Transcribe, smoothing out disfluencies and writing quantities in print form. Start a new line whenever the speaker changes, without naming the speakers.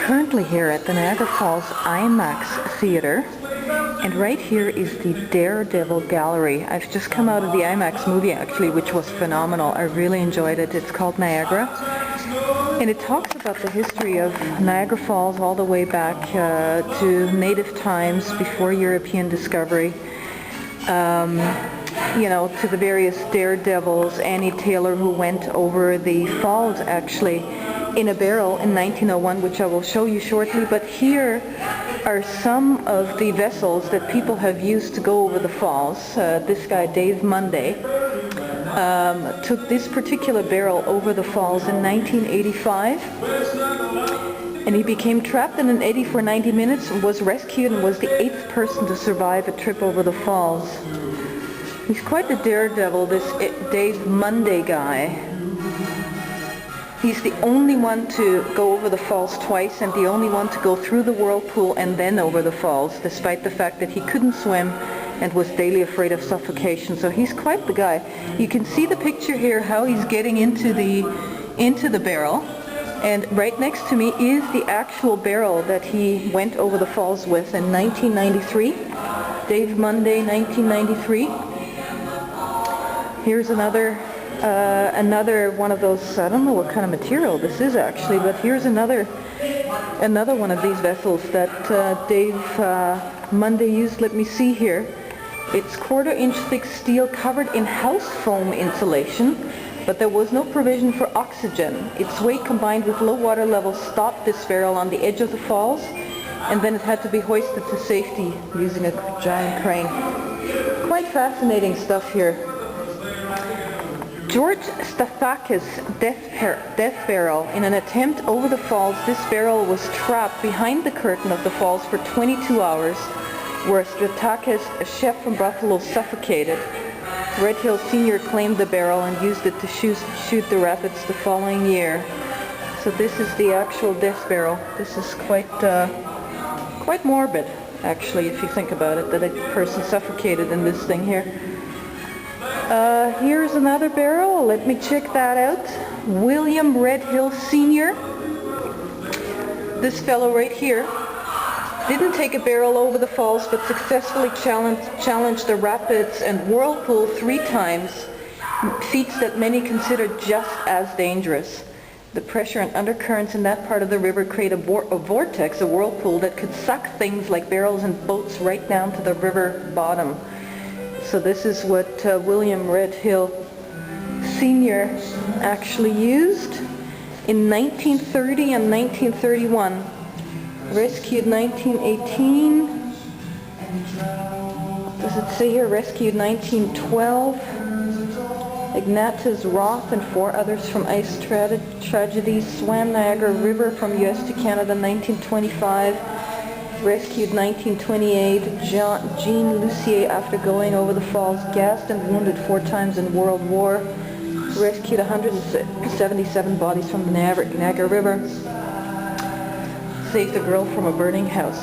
currently here at the Niagara Falls Imax Theatre, and right here is the Daredevil Gallery. I've just come out of the IMAX movie actually, which was phenomenal. I really enjoyed it. It's called Niagara, and it talks about the history of Niagara Falls all the way back to native times before European discovery. You know, to the various daredevils, Annie Taylor, who went over the falls actually in a barrel in 1901, which I will show you shortly. But here are some of the vessels that people have used to go over the falls. This guy, Dave Munday, took this particular barrel over the falls in 1985, and he became trapped in an eddy for 90 minutes, was rescued, and was the 8th person to survive a trip over the falls. He's quite the daredevil, this Dave Munday guy. He's the only one to go over the falls twice, and the only one to go through the whirlpool and then over the falls, despite the fact that he couldn't swim and was daily afraid of suffocation. So he's quite the guy. You can see the picture here, how he's getting into the barrel. And right next to me is the actual barrel that he went over the falls with in 1993. Dave Munday, 1993. Here's another one of those, I don't know what kind of material this is actually, but here's another one of these vessels that Dave Munday used. Let me see here. It's 1/4-inch thick steel covered in house foam insulation, but there was no provision for oxygen. Its weight combined with low water levels stopped this barrel on the edge of the falls, and then it had to be hoisted to safety using a giant crane. Quite fascinating stuff here. George Stathakis' death barrel. In an attempt over the falls, this barrel was trapped behind the curtain of the falls for 22 hours, where Stathakis, a chef from Buffalo, suffocated. Red Hill Sr. claimed the barrel and used it to shoot the rapids the following year. So this is the actual death barrel. This is quite morbid, actually, if you think about it, that a person suffocated in this thing here. Here's another barrel. Let me check that out. William Red Hill Sr. This fellow right here didn't take a barrel over the falls, but successfully challenged the rapids and whirlpool 3 times, feats that many consider just as dangerous. The pressure and undercurrents in that part of the river create a vortex, a whirlpool, that could suck things like barrels and boats right down to the river bottom. So this is what William Red Hill Sr. actually used in 1930 and 1931. Rescued 1918. Does it say here? Rescued 1912. Ignatius Roth and 4 others from ice tragedies. Swam Niagara River from US to Canada 1925. Rescued 1928, Jean Lucier after going over the falls, gassed and wounded 4 times in World War. Rescued 177 bodies from the Niagara River. Saved a girl from a burning house.